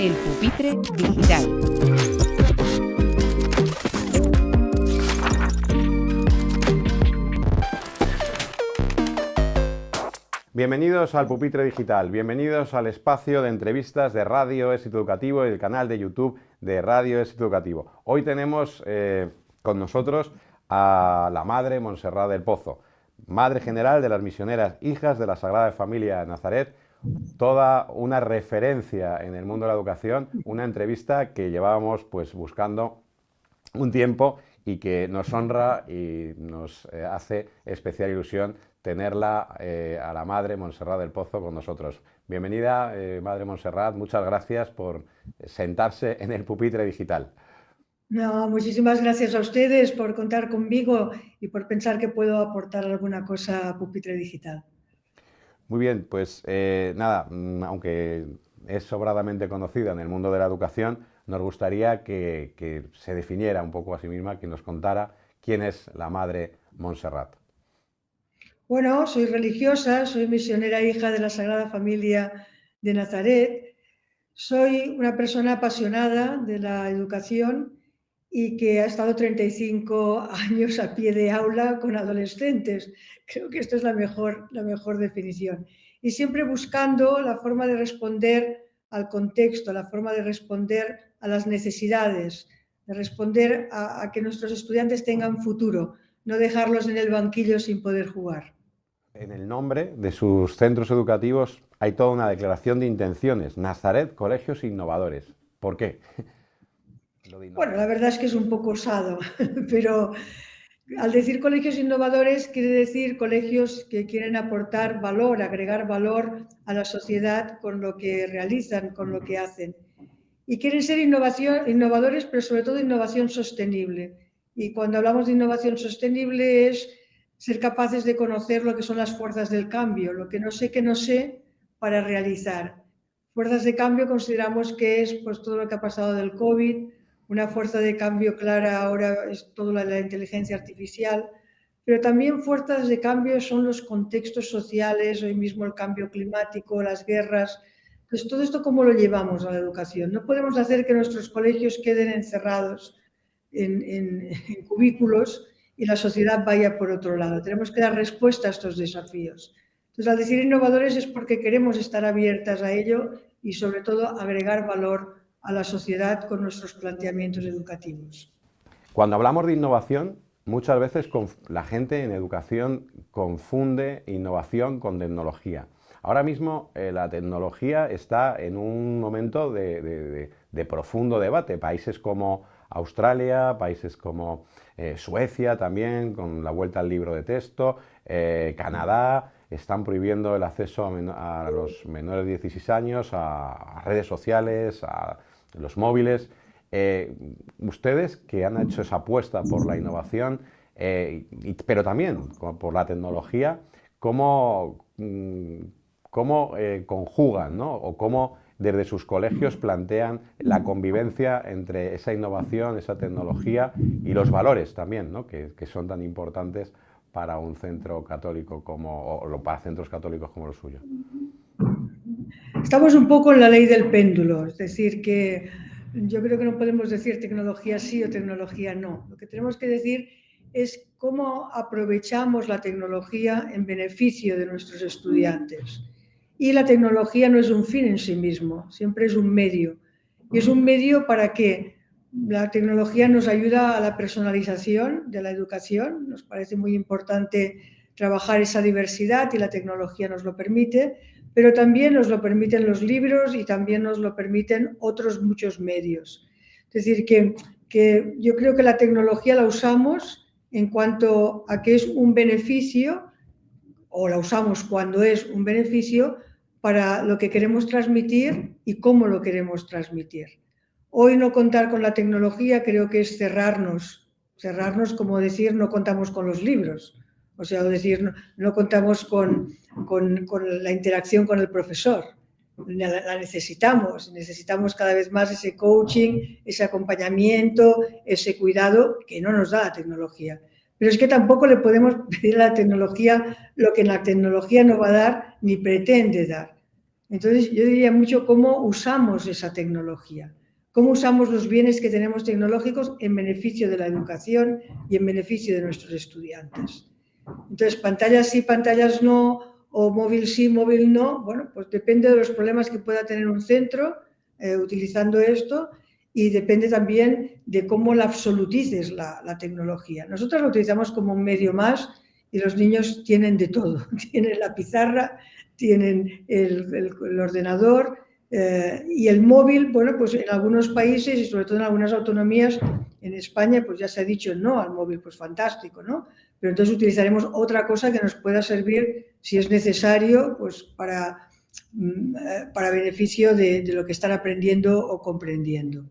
El pupitre digital. Bienvenidos al Pupitre Digital, bienvenidos al espacio de entrevistas de Radio Éxito Educativo y el canal de YouTube de Radio Éxito Educativo. Hoy tenemos con nosotros a la Madre Montserrat del Pozo, Madre General de las Misioneras Hijas de la Sagrada Familia de Nazaret, toda una referencia en el mundo de la educación, una entrevista que llevábamos pues buscando un tiempo y que nos honra y nos hace especial ilusión tenerla a la Madre Montserrat del Pozo con nosotros. Bienvenida, Madre Montserrat, muchas gracias por sentarse en el pupitre digital. No, muchísimas gracias a ustedes por contar conmigo y por pensar que puedo aportar alguna cosa a Pupitre Digital. Muy bien, pues nada, aunque es sobradamente conocida en el mundo de la educación, nos gustaría que se definiera un poco a sí misma, que nos contara quién es la Madre Montserrat. Bueno, soy religiosa, soy misionera hija de la Sagrada Familia de Nazaret, soy una persona apasionada de la educación y que ha estado 35 años a pie de aula con adolescentes. Creo que esto es la mejor definición. Y siempre buscando la forma de responder al contexto, la forma de responder a las necesidades, de responder a que nuestros estudiantes tengan futuro, no dejarlos en el banquillo sin poder jugar. En el nombre de sus centros educativos hay toda una declaración de intenciones. Nazaret, colegios innovadores. ¿Por qué? Bueno, la verdad es que es un poco osado, pero al decir colegios innovadores quiere decir colegios que quieren aportar valor, agregar valor a la sociedad con lo que realizan, con lo que hacen. Y quieren ser innovadores, pero sobre todo innovación sostenible. Y cuando hablamos de innovación sostenible es ser capaces de conocer lo que son las fuerzas del cambio, lo que no sé para realizar. Fuerzas de cambio consideramos que es pues, todo lo que ha pasado del COVID. Una fuerza de cambio clara ahora es toda la inteligencia artificial, pero también fuerzas de cambio son los contextos sociales, hoy mismo el cambio climático, las guerras. Entonces, todo esto, ¿cómo lo llevamos a la educación? No podemos hacer que nuestros colegios queden encerrados en cubículos y la sociedad vaya por otro lado. Tenemos que dar respuesta a estos desafíos. Entonces, al decir innovadores es porque queremos estar abiertas a ello y, sobre todo, agregar valor a la sociedad con nuestros planteamientos educativos. Cuando hablamos de innovación, muchas veces la gente en educación confunde innovación con tecnología. Ahora mismo la tecnología está en un momento de profundo debate. Países como Australia, países como Suecia también, con la vuelta al libro de texto, Canadá, están prohibiendo el acceso a los menores de 16 años, a redes sociales, a los móviles. Ustedes que han hecho esa apuesta por la innovación, pero también por la tecnología, ¿cómo conjugan, ¿no? O cómo desde sus colegios plantean la convivencia entre esa innovación, esa tecnología y los valores también, ¿no? que son tan importantes para un centro católico o para centros católicos como los suyos? Estamos un poco en la ley del péndulo, es decir, que yo creo que no podemos decir tecnología sí o tecnología no. Lo que tenemos que decir es cómo aprovechamos la tecnología en beneficio de nuestros estudiantes. Y la tecnología no es un fin en sí mismo, siempre es un medio. Y es un medio para que la tecnología nos ayuda a la personalización de la educación. Nos parece muy importante trabajar esa diversidad y la tecnología nos lo permite, pero también nos lo permiten los libros y también nos lo permiten otros muchos medios. Es decir, que yo creo que la tecnología la usamos en cuanto a que es un beneficio, o la usamos cuando es un beneficio para lo que queremos transmitir y cómo lo queremos transmitir. Hoy no contar con la tecnología creo que es cerrarnos como decir no contamos con los libros. O sea, decir, no contamos con la interacción con el profesor. La necesitamos cada vez más ese coaching, ese acompañamiento, ese cuidado que no nos da la tecnología. Pero es que tampoco le podemos pedir a la tecnología lo que la tecnología no va a dar ni pretende dar. Entonces, yo diría mucho cómo usamos esa tecnología, cómo usamos los bienes que tenemos tecnológicos en beneficio de la educación y en beneficio de nuestros estudiantes. Entonces, pantallas sí, pantallas no, o móvil sí, móvil no, bueno, pues depende de los problemas que pueda tener un centro utilizando esto, y depende también de cómo la absolutices la tecnología. Nosotros lo utilizamos como un medio más y los niños tienen de todo. Tienen la pizarra, tienen el ordenador y el móvil. Bueno, pues en algunos países y sobre todo en algunas autonomías, en España, pues ya se ha dicho no al móvil, pues fantástico, ¿no? Pero entonces utilizaremos otra cosa que nos pueda servir, si es necesario, pues para beneficio de lo que están aprendiendo o comprendiendo.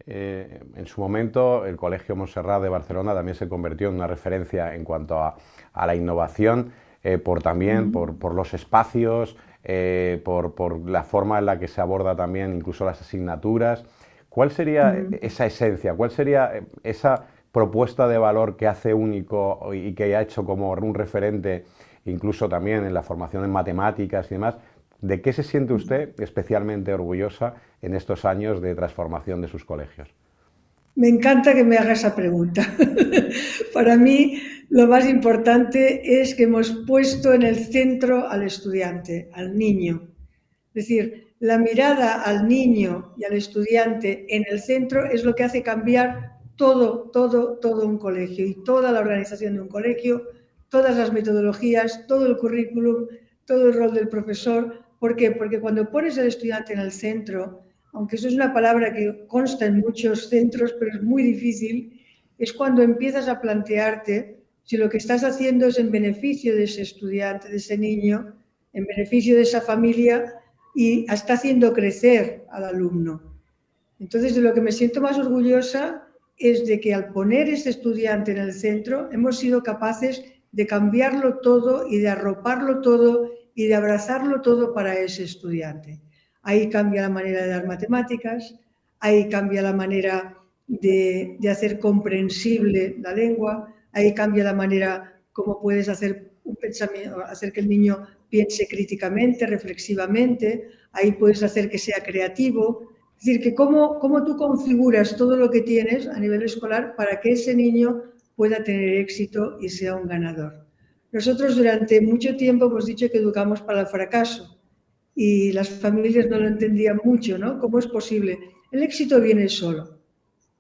En su momento, el Colegio Montserrat de Barcelona también se convirtió en una referencia en cuanto a la innovación, por los espacios, por la forma en la que se aborda también incluso las asignaturas. ¿Cuál sería esa esencia? ¿Cuál sería esa propuesta de valor que hace único y que ha hecho como un referente, incluso también en la formación en matemáticas y demás? ¿De qué se siente usted especialmente orgullosa en estos años de transformación de sus colegios? Me encanta que me haga esa pregunta. Para mí, lo más importante es que hemos puesto en el centro al estudiante, al niño. Es decir, la mirada al niño y al estudiante en el centro es lo que hace cambiar todo un colegio y toda la organización de un colegio, todas las metodologías, todo el currículum, todo el rol del profesor. ¿Por qué? Porque cuando pones al estudiante en el centro, aunque eso es una palabra que consta en muchos centros, pero es muy difícil, es cuando empiezas a plantearte si lo que estás haciendo es en beneficio de ese estudiante, de ese niño, en beneficio de esa familia, y está haciendo crecer al alumno. Entonces, de lo que me siento más orgullosa es de que al poner ese estudiante en el centro hemos sido capaces de cambiarlo todo y de arroparlo todo y de abrazarlo todo para ese estudiante. Ahí cambia la manera de dar matemáticas, ahí cambia la manera de hacer comprensible la lengua, ahí cambia la manera como puedes hacer un pensamiento, hacer que el niño piense críticamente, reflexivamente, ahí puedes hacer que sea creativo. Es decir, que cómo tú configuras todo lo que tienes a nivel escolar para que ese niño pueda tener éxito y sea un ganador. Nosotros durante mucho tiempo hemos dicho que educamos para el fracaso y las familias no lo entendían mucho, ¿no? ¿Cómo es posible? El éxito viene solo.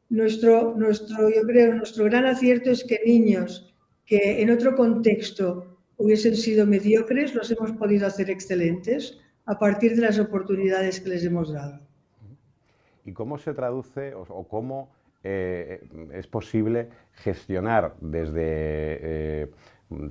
Yo creo, nuestro gran acierto es que niños que en otro contexto hubiesen sido mediocres, los hemos podido hacer excelentes a partir de las oportunidades que les hemos dado. ¿Y cómo se traduce o cómo es posible gestionar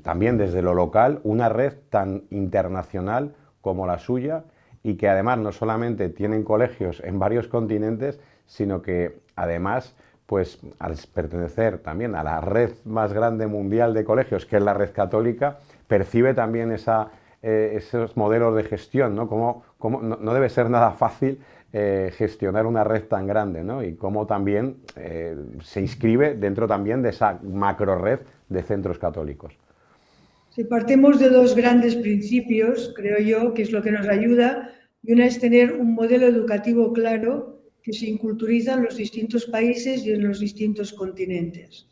también desde lo local una red tan internacional como la suya, y que además no solamente tienen colegios en varios continentes, sino que además, pues al pertenecer también a la red más grande mundial de colegios, que es la red católica, percibe también esos modelos de gestión, ¿no? No debe ser nada fácil gestionar una red tan grande, ¿no? Y cómo también se inscribe dentro también de esa macro red de centros católicos. Si partimos de dos grandes principios, creo yo, que es lo que nos ayuda, y una es tener un modelo educativo claro que se inculturiza en los distintos países y en los distintos continentes.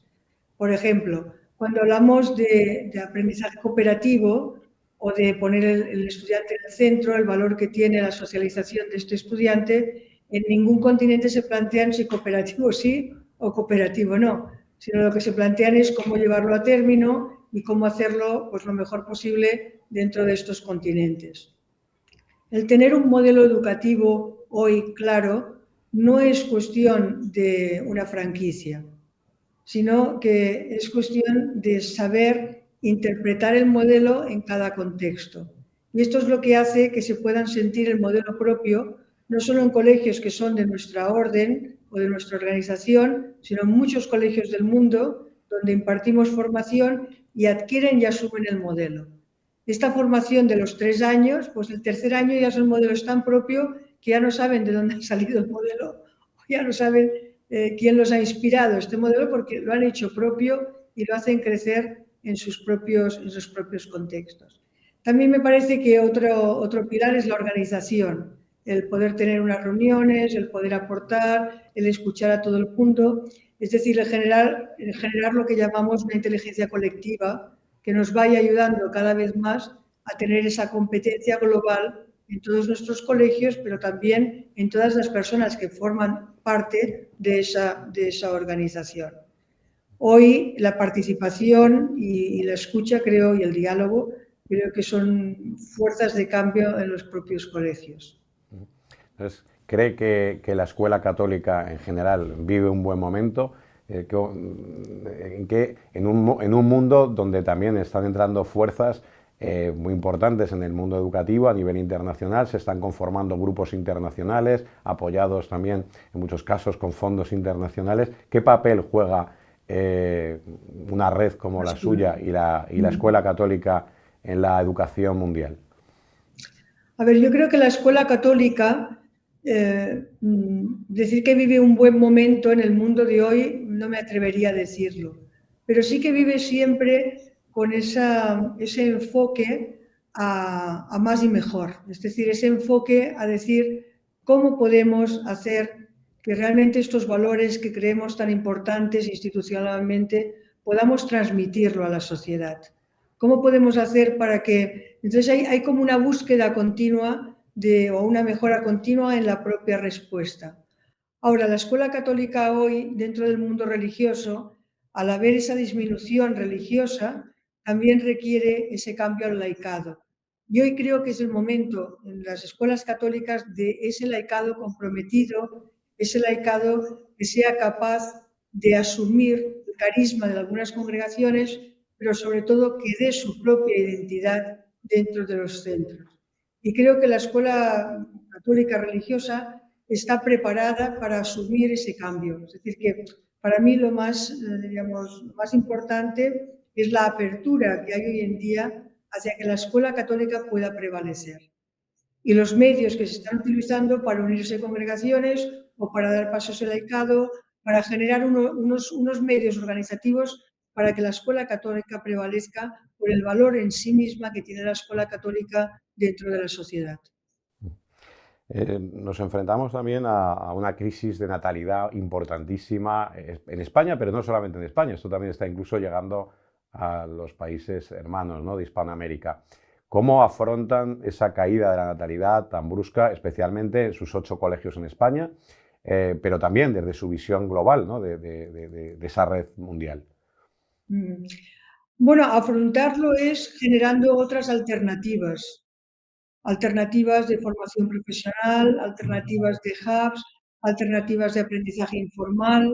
Por ejemplo, cuando hablamos de aprendizaje cooperativo o de poner el estudiante en el centro, el valor que tiene la socialización de este estudiante, en ningún continente se plantean si cooperativo sí o cooperativo no, sino lo que se plantean es cómo llevarlo a término y cómo hacerlo pues, lo mejor posible dentro de estos continentes. El tener un modelo educativo hoy claro no es cuestión de una franquicia, sino que es cuestión de saber interpretar el modelo en cada contexto. Y esto es lo que hace que se puedan sentir el modelo propio, no solo en colegios que son de nuestra orden o de nuestra organización, sino en muchos colegios del mundo donde impartimos formación y adquieren y asumen el modelo. Esta formación de los 3 años, pues el tercer año ya son modelos tan propios que ya no saben de dónde ha salido el modelo, ya no saben quién los ha inspirado este modelo, porque lo han hecho propio y lo hacen crecer en sus propios contextos. También me parece que otro pilar es la organización, el poder tener unas reuniones, el poder aportar, el escuchar a todo el mundo, es decir, el generar lo que llamamos una inteligencia colectiva que nos vaya ayudando cada vez más a tener esa competencia global en todos nuestros colegios, pero también en todas las personas que forman parte de esa organización. Hoy la participación y la escucha, creo, y el diálogo, creo que son fuerzas de cambio en los propios colegios. Entonces, ¿cree que la escuela católica en general vive un buen momento? En un mundo donde también están entrando fuerzas muy importantes en el mundo educativo a nivel internacional, se están conformando grupos internacionales, apoyados también en muchos casos con fondos internacionales. ¿Qué papel juega una red como la suya y la escuela católica en la educación mundial? A ver, yo creo que la escuela católica, decir que vive un buen momento en el mundo de hoy, no me atrevería a decirlo, pero sí que vive siempre con ese enfoque a más y mejor, es decir, ese enfoque a decir cómo podemos hacer que realmente estos valores que creemos tan importantes institucionalmente podamos transmitirlo a la sociedad. ¿Cómo podemos hacer para que... Entonces hay como una búsqueda continua o una mejora continua en la propia respuesta. Ahora, la escuela católica hoy, dentro del mundo religioso, al haber esa disminución religiosa, también requiere ese cambio al laicado. Y hoy creo que es el momento en las escuelas católicas de ese laicado comprometido, ese laicado que sea capaz de asumir el carisma de algunas congregaciones, pero sobre todo que dé su propia identidad dentro de los centros. Y creo que la escuela católica religiosa está preparada para asumir ese cambio. Es decir, que para mí lo más, lo más importante es la apertura que hay hoy en día hacia que la escuela católica pueda prevalecer. Y los medios que se están utilizando para unirse congregaciones o para dar pasos al laicado, para generar unos medios organizativos para que la escuela católica prevalezca por el valor en sí misma que tiene la escuela católica dentro de la sociedad. Nos enfrentamos también a una crisis de natalidad importantísima en España, pero no solamente en España, esto también está incluso llegando a los países hermanos, ¿no?, de Hispanoamérica. ¿Cómo afrontan esa caída de la natalidad tan brusca, especialmente en sus 8 colegios en España, pero también desde su visión global, ¿no?, de esa red mundial? Bueno, afrontarlo es generando otras alternativas de formación profesional, alternativas de hubs, alternativas de aprendizaje informal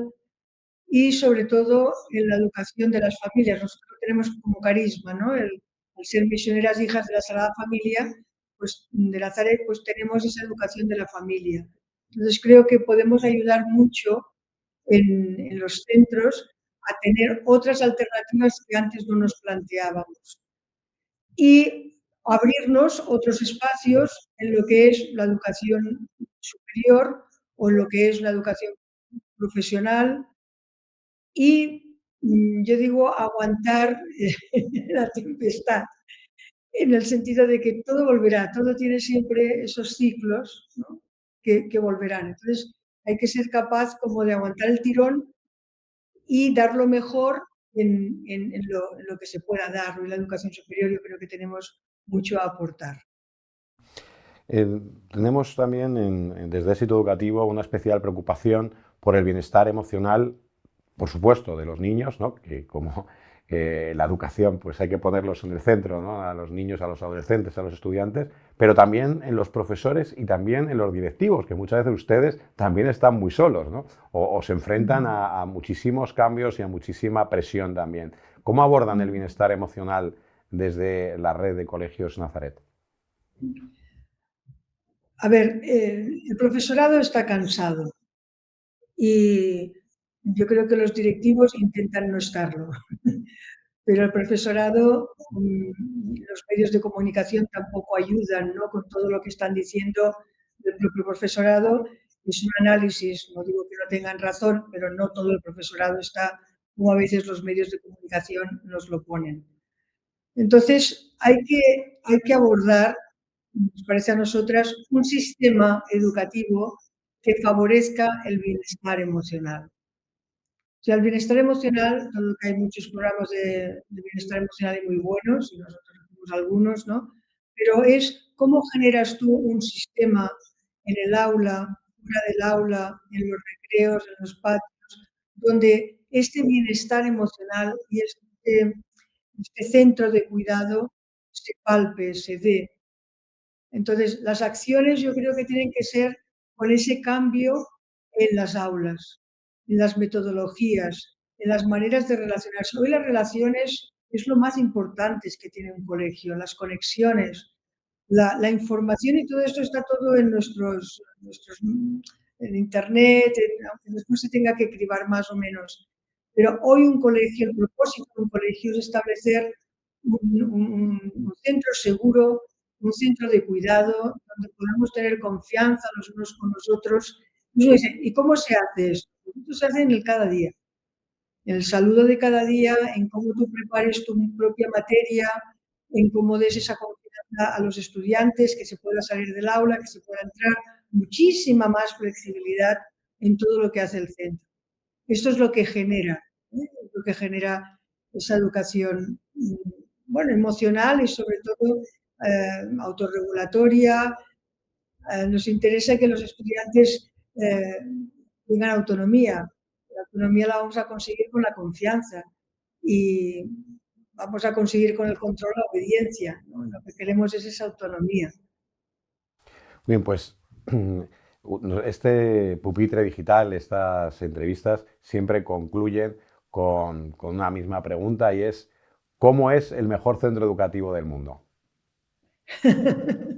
y, sobre todo, en la educación de las familias. Nosotros tenemos como carisma, ¿no? Al ser misioneras hijas de la Sagrada Familia, pues de Nazaret, pues tenemos esa educación de la familia. Entonces creo que podemos ayudar mucho en los centros a tener otras alternativas que antes no nos planteábamos. Y abrirnos otros espacios en lo que es la educación superior o en lo que es la educación profesional y, yo digo, aguantar la tempestad, en el sentido de que todo volverá, todo tiene siempre esos ciclos, ¿no?, que volverán. Entonces, hay que ser capaz como de aguantar el tirón y dar lo mejor en lo que se pueda dar. En la educación superior yo creo que tenemos mucho a aportar. Tenemos también desde Éxito Educativo una especial preocupación por el bienestar emocional, por supuesto, de los niños, ¿no?, que como la educación pues hay que ponerlos en el centro, ¿no?, a los niños, a los adolescentes, a los estudiantes, pero también en los profesores y también en los directivos, que muchas veces ustedes también están muy solos, ¿no?, o se enfrentan a muchísimos cambios y a muchísima presión también. ¿Cómo abordan el bienestar emocional desde la red de colegios Nazaret? A ver, el profesorado está cansado y yo creo que los directivos intentan no estarlo. Pero el profesorado, los medios de comunicación tampoco ayudan, ¿no?, con todo lo que están diciendo del propio profesorado. Es un análisis, no digo que no tengan razón, pero no todo el profesorado está como a veces los medios de comunicación nos lo ponen. Entonces, hay que abordar, nos parece a nosotras, un sistema educativo que favorezca el bienestar emocional. O sea, el bienestar emocional, todo que hay muchos programas de bienestar emocional y muy buenos, y nosotros hacemos algunos, ¿no? Pero es cómo generas tú un sistema en el aula, fuera del aula, en los recreos, en los patios, donde este bienestar emocional y este centro de cuidado se palpe, se dé. Entonces, las acciones yo creo que tienen que ser con ese cambio en las aulas, en las metodologías, en las maneras de relacionarse. Hoy las relaciones es lo más importante que tiene un colegio, las conexiones, la información y todo esto está todo en en internet, aunque después se tenga que cribar más o menos. Pero hoy un colegio, el propósito de un colegio es establecer un centro seguro, un centro de cuidado, donde podamos tener confianza los unos con los otros. Y uno dice, ¿y cómo se hace esto? Esto se hace en el cada día, en el saludo de cada día, en cómo tú prepares tu propia materia, en cómo des esa confianza a los estudiantes, que se pueda salir del aula, que se pueda entrar, muchísima más flexibilidad en todo lo que hace el centro. Esto es lo que genera, lo que genera esa educación, bueno, emocional y sobre todo autorregulatoria. Nos interesa que los estudiantes tengan autonomía. La autonomía la vamos a conseguir con la confianza y vamos a conseguir con el control la obediencia, ¿no? Lo que queremos es esa autonomía. Bien, pues este pupitre digital, estas entrevistas, siempre concluyen con una misma pregunta y es, ¿cómo es el mejor centro educativo del mundo?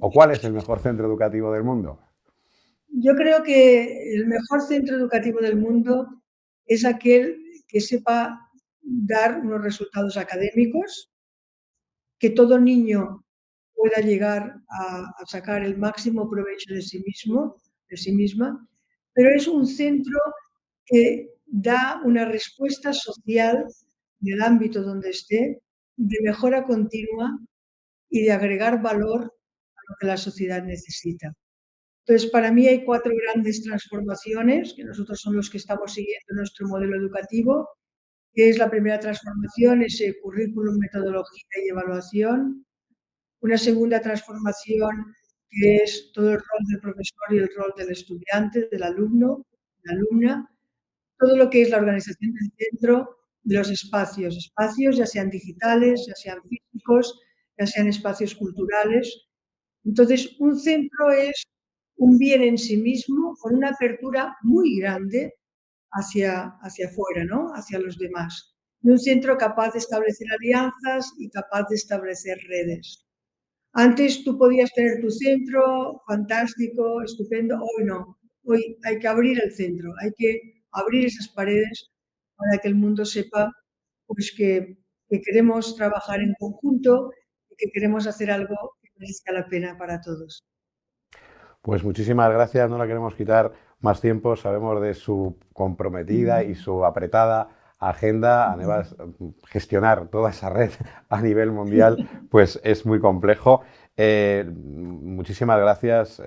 ¿O cuál es el mejor centro educativo del mundo? Yo creo que el mejor centro educativo del mundo es aquel que sepa dar unos resultados académicos, que todo niño pueda llegar a sacar el máximo provecho de sí mismo, de sí misma, pero es un centro que da una respuesta social en el ámbito donde esté, de mejora continua y de agregar valor a lo que la sociedad necesita. Entonces, para mí hay 4 grandes transformaciones, que nosotros son los que estamos siguiendo en nuestro modelo educativo, que es la primera transformación, ese currículum, metodología y evaluación. Una segunda transformación, que es todo el rol del profesor y el rol del estudiante, del alumno, la alumna. Todo lo que es la organización del centro, de los espacios ya sean digitales, ya sean físicos, ya sean espacios culturales. Entonces, un centro es un bien en sí mismo con una apertura muy grande hacia afuera, ¿no? Hacia los demás. Y un centro capaz de establecer alianzas y capaz de establecer redes. Antes tú podías tener tu centro, fantástico, estupendo, hoy no. Hoy hay que abrir el centro, hay que abrir esas paredes para que el mundo sepa pues, que queremos trabajar en conjunto y que queremos hacer algo que merezca la pena para todos. Pues muchísimas gracias, no la queremos quitar más tiempo, sabemos de su comprometida y su apretada agenda, además gestionar toda esa red a nivel mundial, pues es muy complejo. Muchísimas gracias,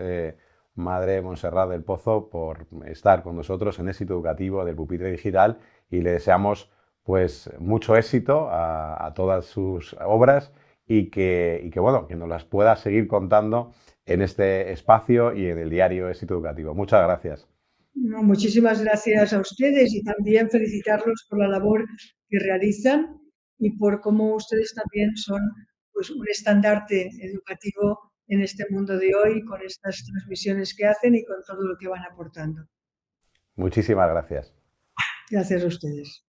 Madre Montserrat del Pozo, por estar con nosotros en Éxito Educativo del Pupitre Digital y le deseamos pues mucho éxito a todas sus obras y que bueno, que nos las pueda seguir contando en este espacio y en el diario Éxito Educativo. Muchas gracias. No, muchísimas gracias a ustedes y también felicitarlos por la labor que realizan y por cómo ustedes también son pues, un estandarte educativo en este mundo de hoy, con estas transmisiones que hacen y con todo lo que van aportando. Muchísimas gracias. Gracias a ustedes.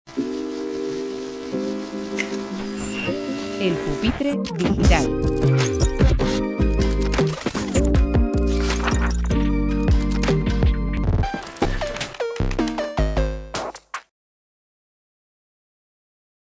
El pupitre digital.